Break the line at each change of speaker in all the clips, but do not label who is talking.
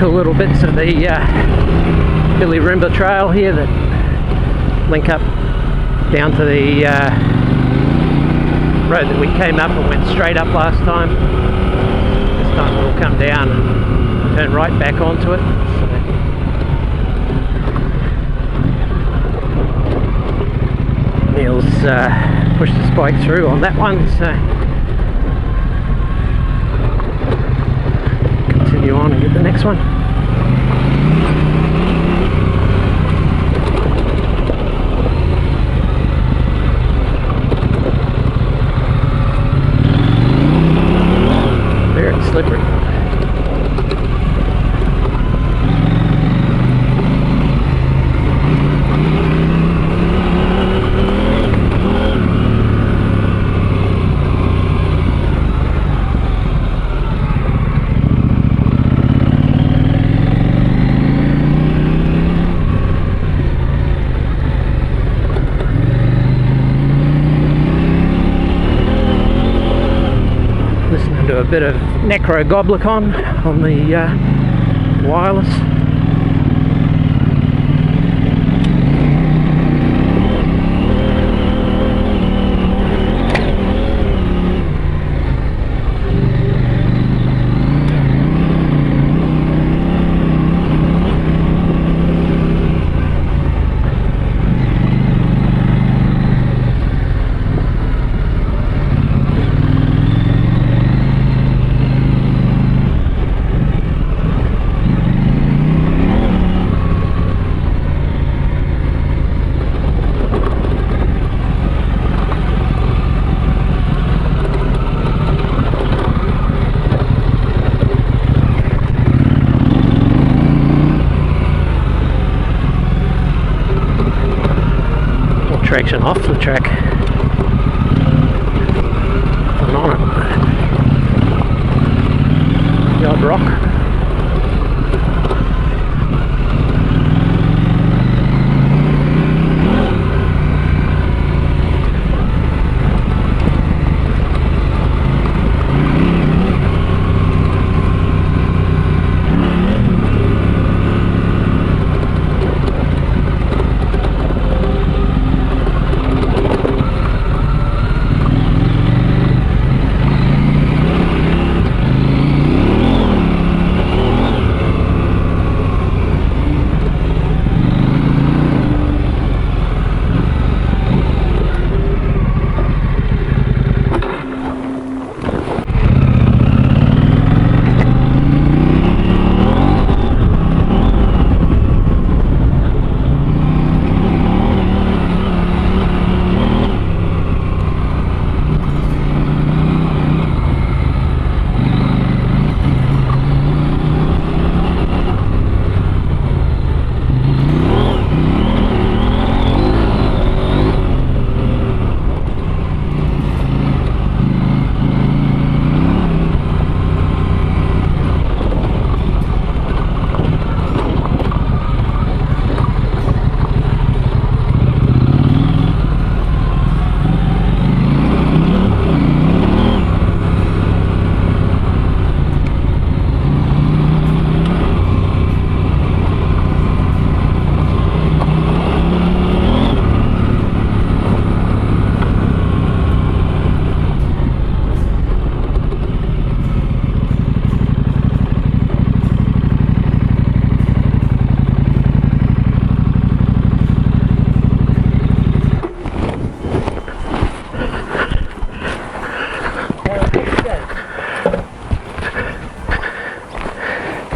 cool little bits of the Billyrimba trail here that link up down to the road that we came up and went straight up last time. This time we'll come down and turn right back onto it. So Neil's pushed his bike through on that one, so continue on and get the next one. Very slippery. A bit of Necro Goblicon on the wireless. Traction off the track and on it. The odd rock.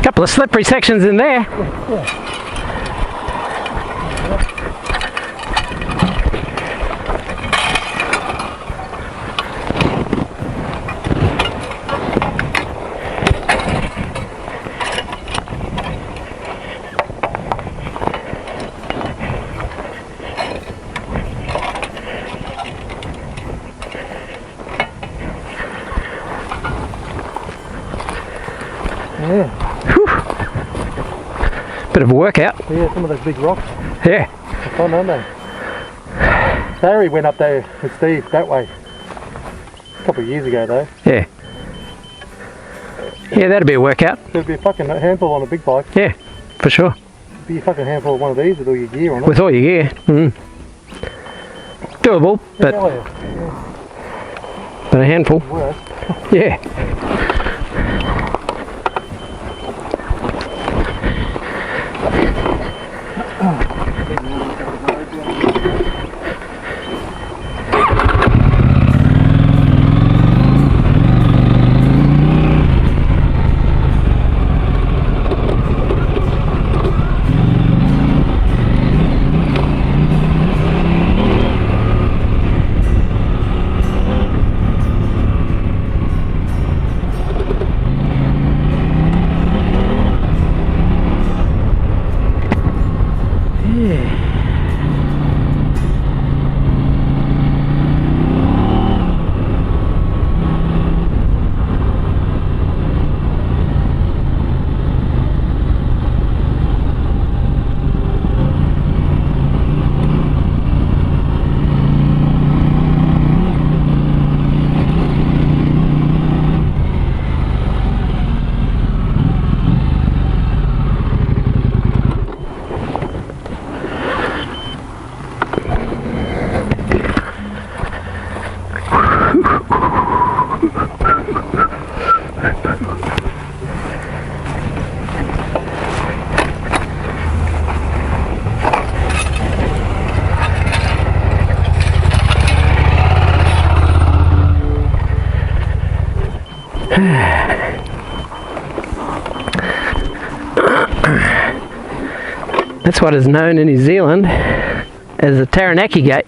Couple of slippery sections in there.
Yeah.
Whew. Bit of a workout.
Yeah, some of those big rocks.
Yeah.
They're fun, aren't they? Barry went up there with Steve that way. A couple of years ago though.
Yeah. Yeah, that'd be a workout.
There'd be a fucking handful on a big bike.
Yeah, for sure.
It'd be a fucking handful of one of these with all your gear on it.
With all your gear. Doable, but
Yeah.
a handful.
Worse.
Yeah. That's what is known in New Zealand as the Anakee gate.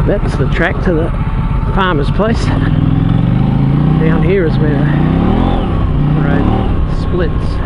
That's the track to the farmer's place. Down here is where the road splits.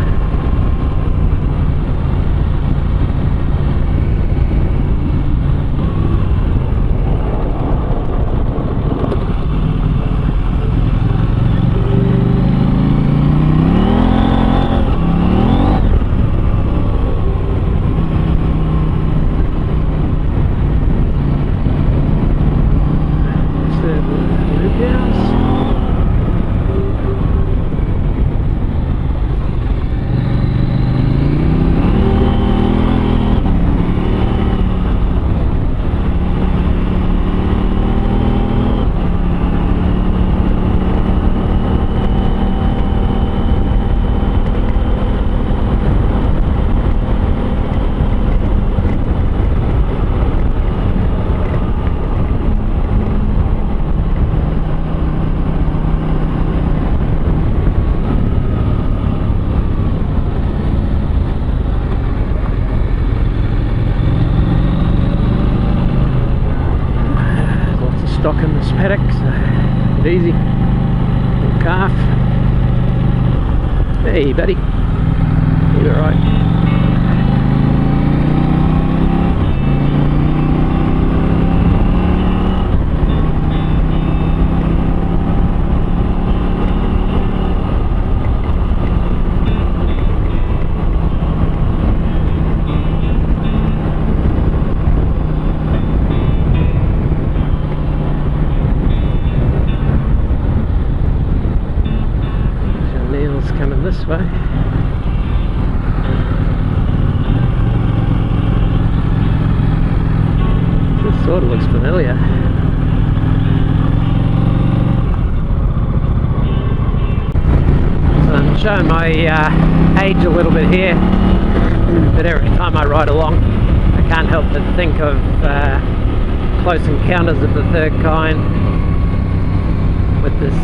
Stock in this paddock, so easy. Little calf. Hey buddy, you alright? Coming this way. This sort of looks familiar. So I'm showing my age a little bit here, but every time I ride along I can't help but think of Close Encounters of the Third Kind with this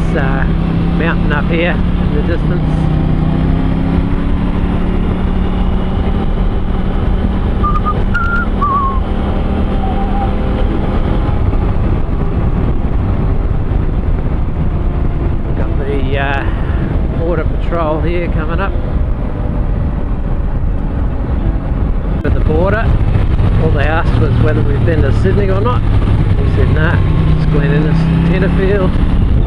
mountain up here in the distance. Got the border patrol here coming up with the border. All they asked was whether we've been to Sydney or not. We said nah, it's Glen Innes, Tenterfield.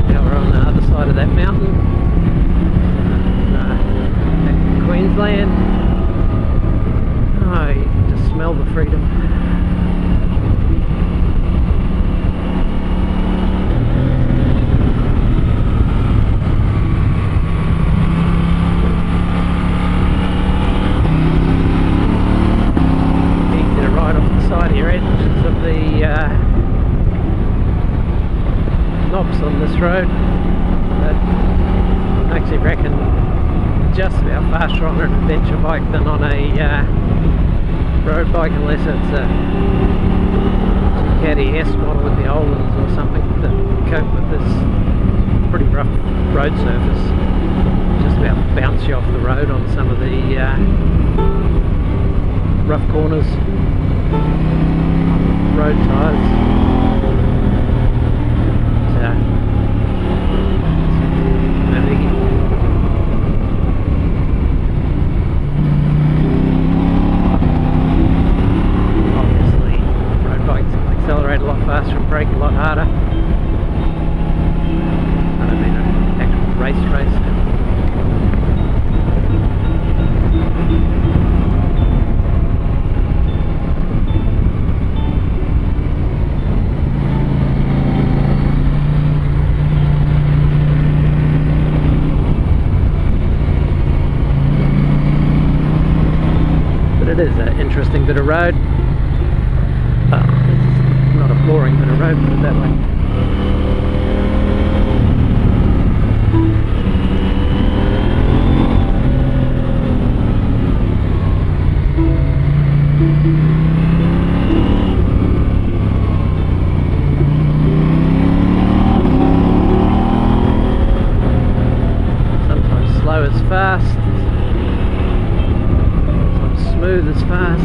Now we're on the other side of that mountain. Back in Queensland. Oh, you can just smell the freedom. Knobs on this road, but I actually reckon just about faster on an adventure bike than on a road bike, unless it's a Caddy S model with the Olands or something that cope with this pretty rough road surface. Just about bounce you off the road on some of the rough corners. Road tyres. Obviously, road bikes can accelerate a lot faster and brake a lot harder. I don't mean an actual race. It is an interesting bit of road. It's not a boring bit of road, put it that way. Sometimes slow as fast. Smooth as fast.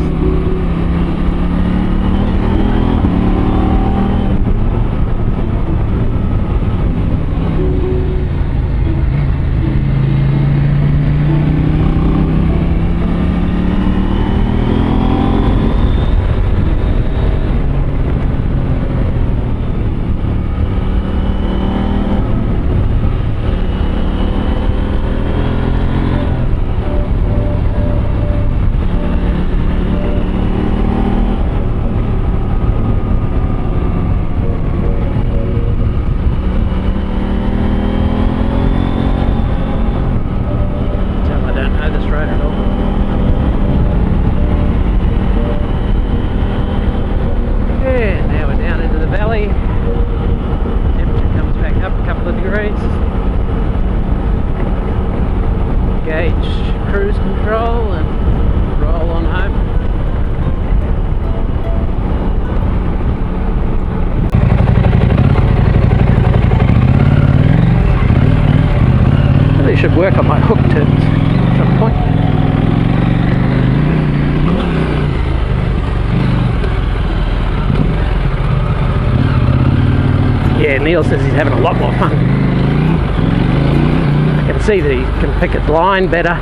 Cruise control and roll on home. Really should work on my hook turns at some point. Yeah, Neil says he's having a lot more fun. I can see that he can pick its line better.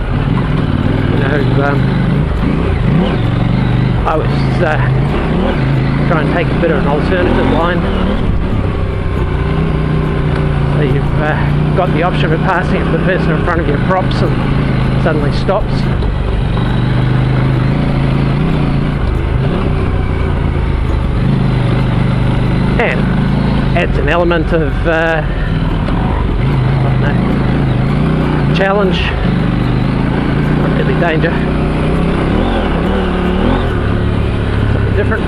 I was trying to take a bit of an alternative line. So you've got the option of passing if the person in front of you props and suddenly stops. And adds an element of challenge. Really danger. Something different.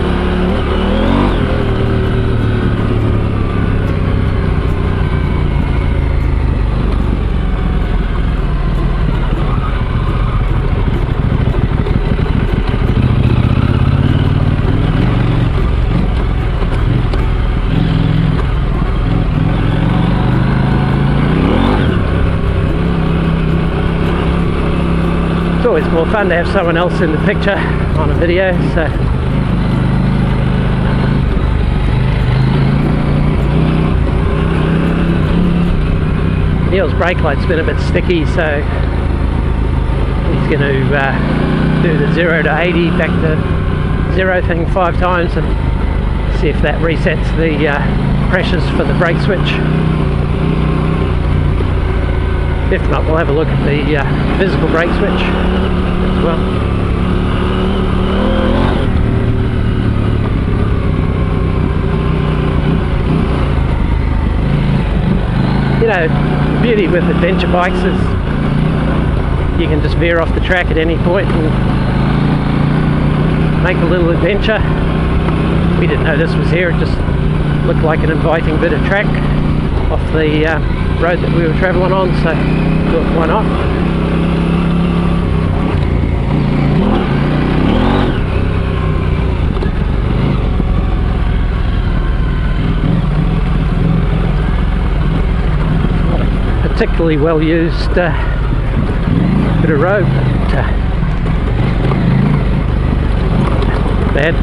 It's always more fun to have someone else in the picture on a video, so Neil's brake light's been a bit sticky, so he's going to do the 0 to 80 back to zero thing 5 times and see if that resets the pressures for the brake switch. If not, we'll have a look at the physical brake switch as well. You know, the beauty with adventure bikes is you can just veer off the track at any point and make a little adventure. We didn't know this was here, it just looked like an inviting bit of track off the road that we were travelling on, so thought, why not? Particularly well used bit of road, but bad.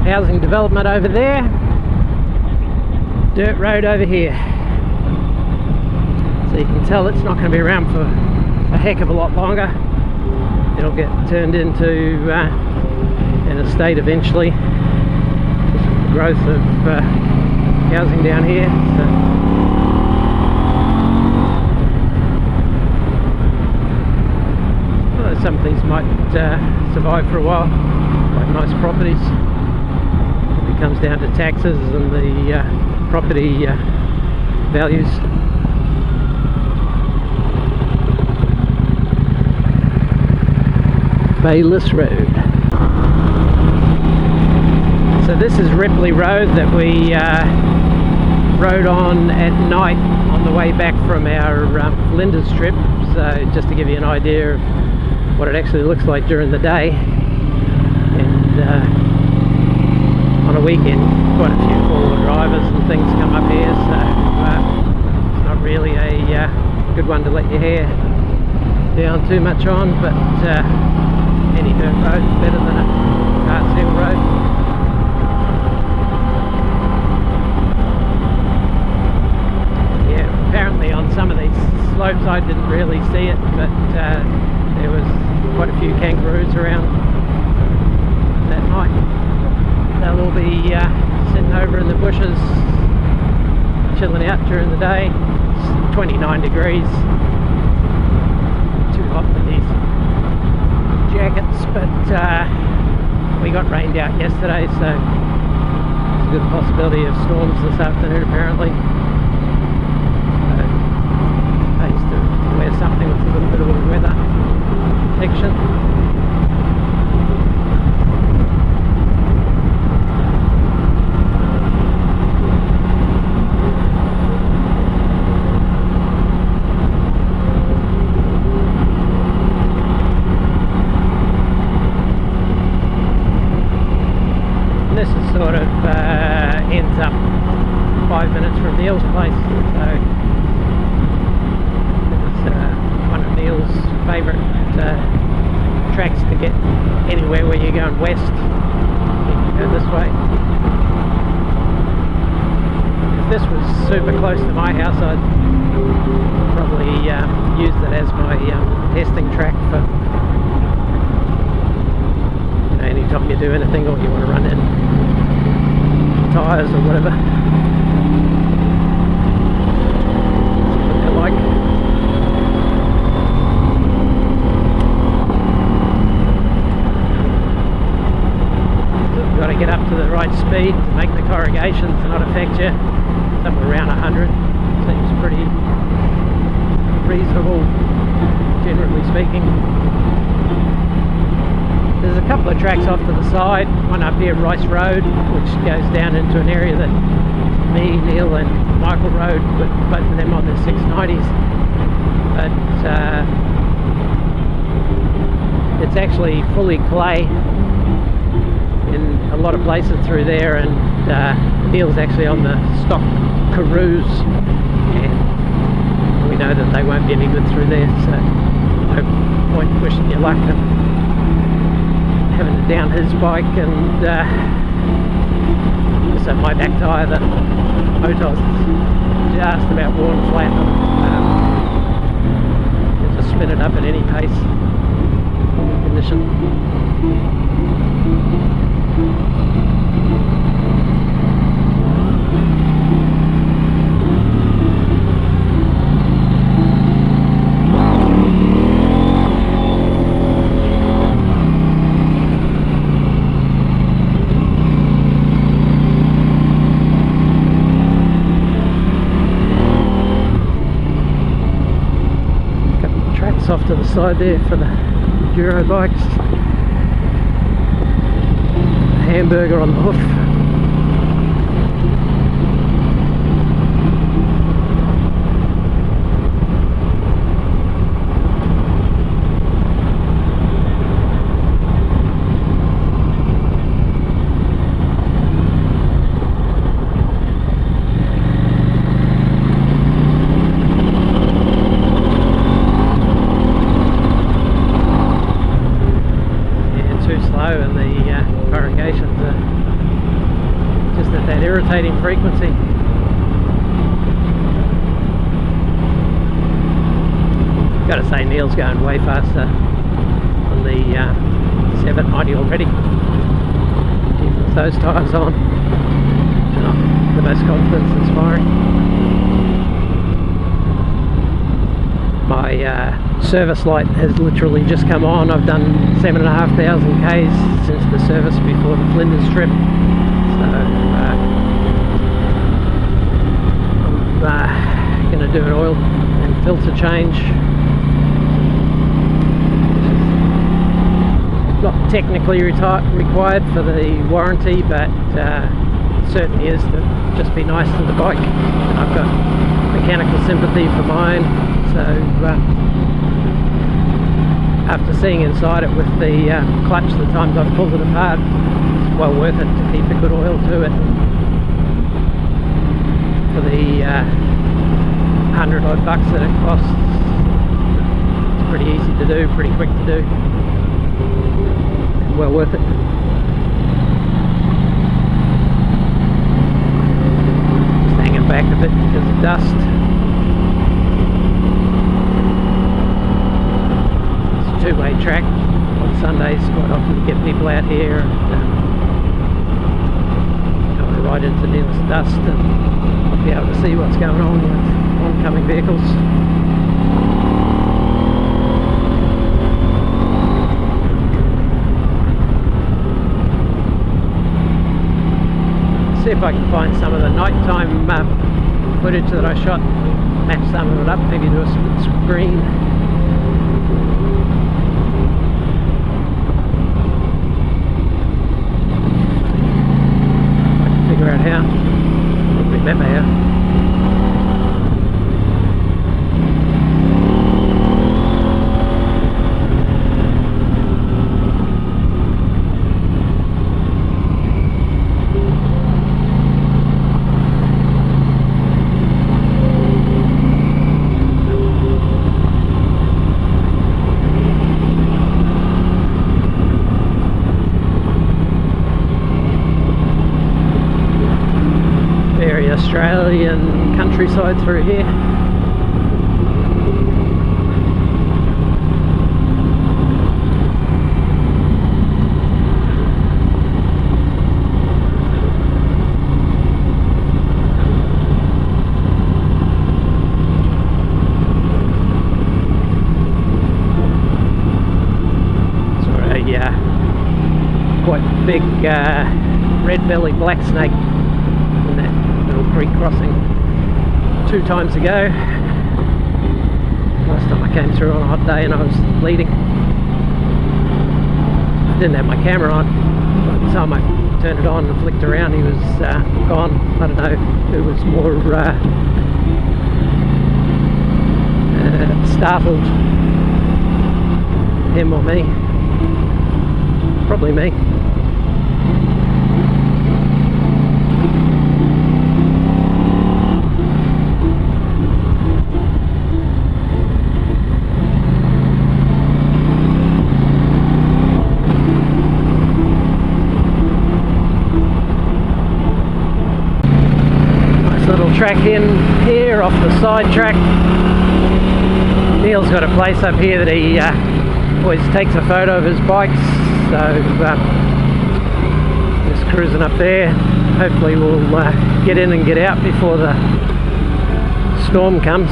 Housing development over there, dirt road over here, so you can tell it's not going to be around for a heck of a lot longer. It'll get turned into an estate eventually, the growth of housing down here. So, well, some of these might survive for a while, like nice properties. It comes down to taxes and the property values. Bayless Road. So this is Ripley Road that we rode on at night on the way back from our Flinders trip. So just to give you an idea of what it actually looks like during the day. And on a weekend, quite a few four-wheel drivers and things come up here, so it's not really a good one to let your hair down too much on, but any dirt road is better than a hard seal road. Yeah, apparently on some of these slopes I didn't really see it, but there was quite a few kangaroos around that night. They'll all be sitting over in the bushes, chilling out during the day. It's 29 degrees. Too hot for these jackets, but we got rained out yesterday, so there's a good possibility of storms this afternoon apparently. I used to wear something with a little bit of weather protection. This is sort of ends up 5 minutes from Neil's place, so it's one of Neil's favourite tracks to get anywhere where you're going west. You can go this way. If this was super close to my house, I'd probably use it as my testing track for anytime you do anything or you want to run in tyres or whatever. That's what they're like. So you've got to get up to the right speed to make the corrugation to not affect you. Somewhere around 100 seems pretty reasonable, generally speaking. There's a couple of tracks off to the side, one up here, Rice Road, which goes down into an area that me, Neil and Michael rode, with both of them on the 690s. But it's it's actually fully clay in a lot of places through there, and Neil's actually on the stock Karoos, and we know that they won't be any good through there, so no point wishing you luck and having to down his bike. And so my back tyre, the Motos, just about worn flat. You just spin it up at any pace condition. Off to the side there for the Enduro bikes. Hamburger on the hoof. And the corrugations are just at that irritating frequency. Got to say, Neil's going way faster on the 790 already. Even with those tyres on, not the most confidence inspiring. My service light has literally just come on. I've done 7,500 k's since the service before the Flinders trip, so I'm going to do an oil and filter change. Not technically required for the warranty, but it certainly is to just be nice to the bike. I've got mechanical sympathy for mine, so after seeing inside it with the clutch the times I've pulled it apart, it's well worth it to keep a good oil to it. For the $100 odd bucks that it costs, it's pretty easy to do, pretty quick to do, well worth it. Just hanging back a bit because of dust. Two-way track on Sundays. Quite often you get people out here and go right into Neil's dust and be able to see what's going on with oncoming vehicles. See if I can find some of the nighttime footage that I shot, match some of it up, maybe do a split screen. Figure out how. Remember how. Australian countryside through here. Sort of a quite big red-bellied black snake in that little creek crossing 2 times ago. Last time I came through on a hot day and I was leading. I didn't have my camera on. By the time I turned it on and flicked around, he was gone. I don't know who was more startled, him or me. Probably me. Nice little track in here off the side track. Neil's got a place up here that he always takes a photo of his bikes, so just cruising up there. Hopefully we'll get in and get out before the storm comes.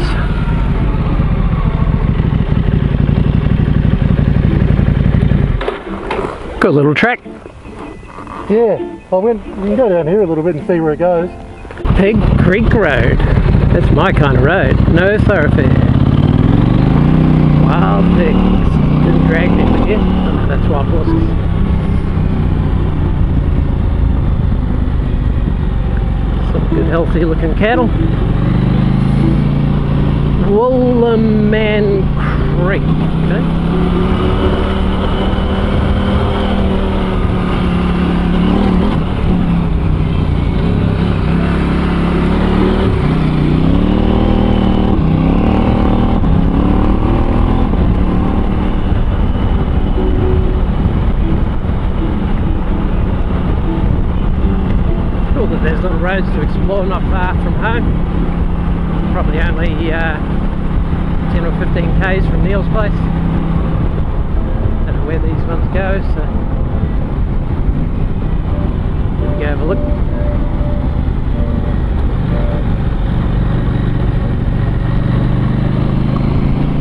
Good little track.
Yeah, we can go down here a little bit and see where it goes.
Pig Creek Road. That's my kind of road. No thoroughfare. Wild pigs. Didn't drag me with you. Oh, no, that's wild horses. Some good healthy looking cattle. Woolaman Creek. Okay. There's little roads to explore not far from home. Probably only 10 or 15 k's from Neil's place. Don't know where these ones go, so we'll go have a look.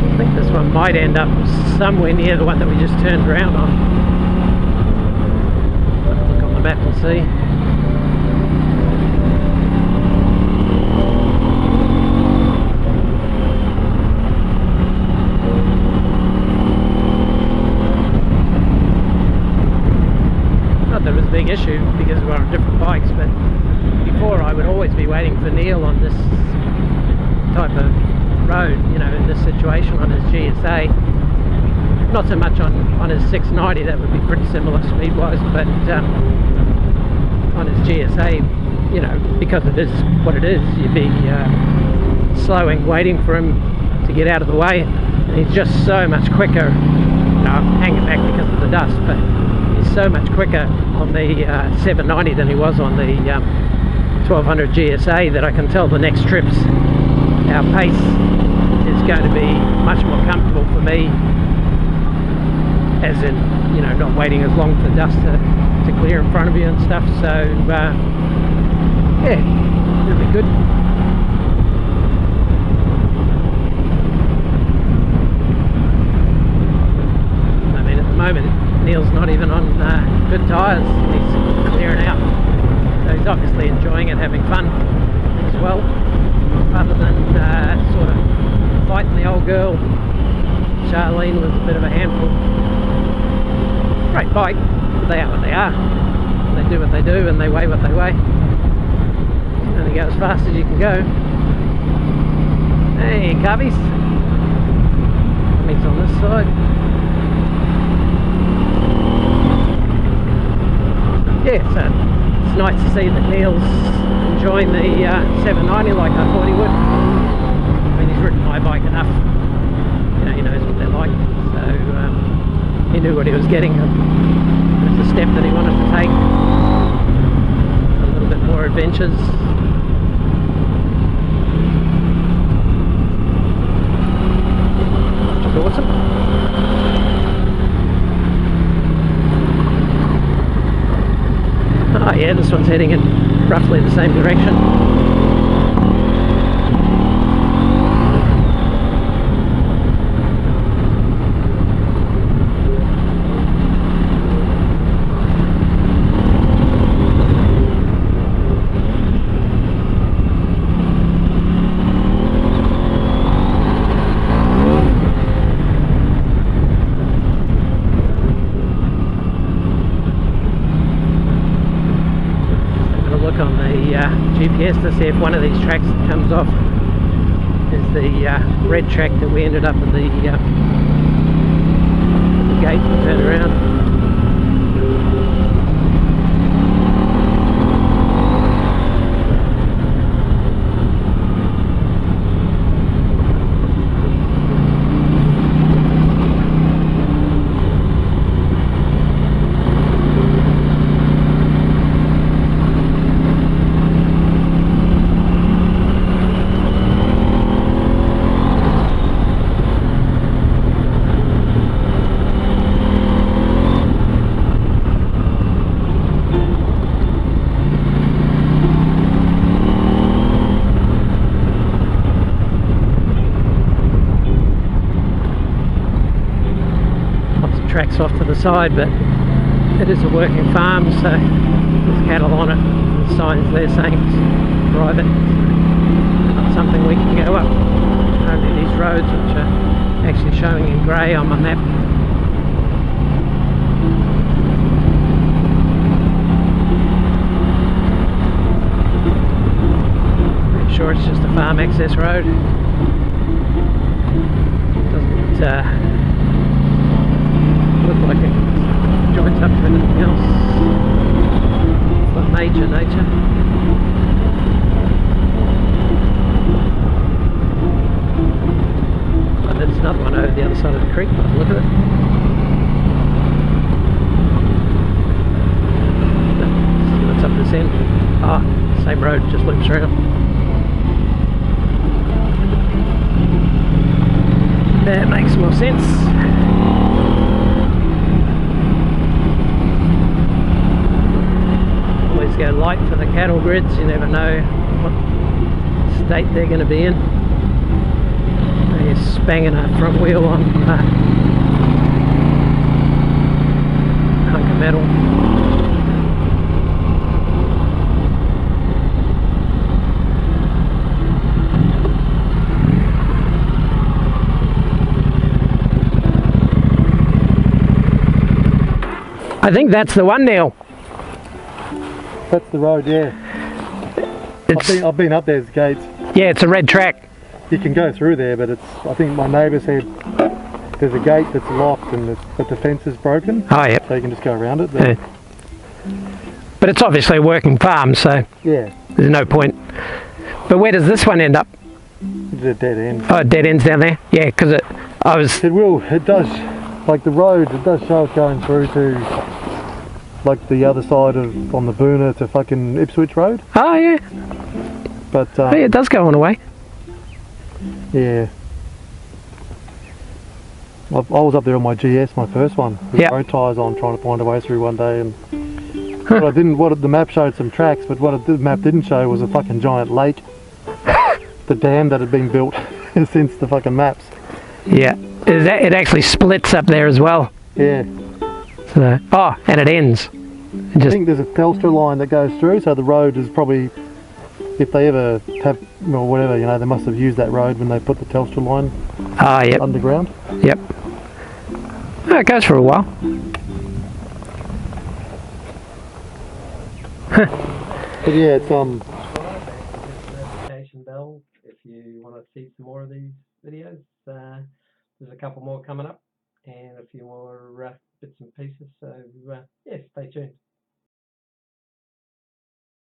I think this one might end up somewhere near the one that we just turned around on. Have a look on the map and see. That was a big issue because we were on different bikes, but before I would always be waiting for Neil on this type of road, you know, in this situation on his GSA. Not so much on his 690, that would be pretty similar speed wise, but on his GSA, you know, because it is what it is, you'd be slowing, waiting for him to get out of the way, and he's just so much quicker. You know, I'm hanging back because of the dust, but so much quicker on the 790 than he was on the 1200 GSA that I can tell the next trips our pace is going to be much more comfortable for me, as in, you know, not waiting as long for dust to clear in front of you and stuff. So yeah, it'll be good. I mean, at the moment Neil's not even on good tyres, he's clearing out, so he's obviously enjoying it, having fun as well, other than sort of fighting the old girl. Charlene was a bit of a handful. Great bike, but they are what they are. They do what they do and they weigh what they weigh, and they go as fast as you can go. Hey cubbies, meat's on this side. Yeah, so it's nice to see that Neil's enjoying the 790 like I thought he would. I mean, he's ridden my bike enough, you know, he knows what they're like, so he knew what he was getting. It's a step that he wanted to take, a little bit more adventures. Which is awesome. Oh yeah, this one's heading in roughly the same direction. On the GPS to see if one of these tracks that comes off is the red track that we ended up at the gate and turn around. tracks off to the side, but it is a working farm, so there's cattle on it. The signs there saying it's private. Not something we can go up. Only these roads, which are actually showing in grey on my map. Pretty sure it's just a farm access road. Doesn't look like it joins up to anything else. It's not major nature. But there's another one over the other side of the creek. I'll look at it. Let's see what's up this end. Ah, same road, just loops around. That makes more sense. Always go light for the cattle grids, you never know what state they're going to be in. They're spanging a front wheel on a hunk of metal. I think that's the one, Neil.
That's the road, yeah. I've been up there's gates.
Yeah, it's a red track.
You can go through there, but it's. I think my neighbour said there's a gate that's locked but the fence is broken.
Oh, yeah.
So you can just go around it.
But it's obviously a working farm, so
yeah,
there's no point. But where does this one end up?
it's a dead end.
Oh, dead end's down there? Yeah, because it
does, like the road, it does show it going through to like the other side of, on the Boona to fucking Ipswich Road.
Oh, yeah.
But
Oh, yeah, it does go on a way.
yeah. I was up there on my GS, my first one, with road tyres on, trying to find a way through one day, and what the map showed some tracks, but what the map didn't show was a fucking giant lake, the dam that had been built since the fucking maps.
Yeah, it actually splits up there as well.
Yeah.
So, oh, and it ends.
I think there's a Telstra line that goes through, so the road is probably, if they ever have, or whatever, you know, they must have used that road when they put the Telstra line underground.
Yep. Oh, it goes for a while.
But yeah, it's
notification bell if you want to see some more of these videos. There's a couple more coming up and a few more bits and pieces, so yeah, stay tuned.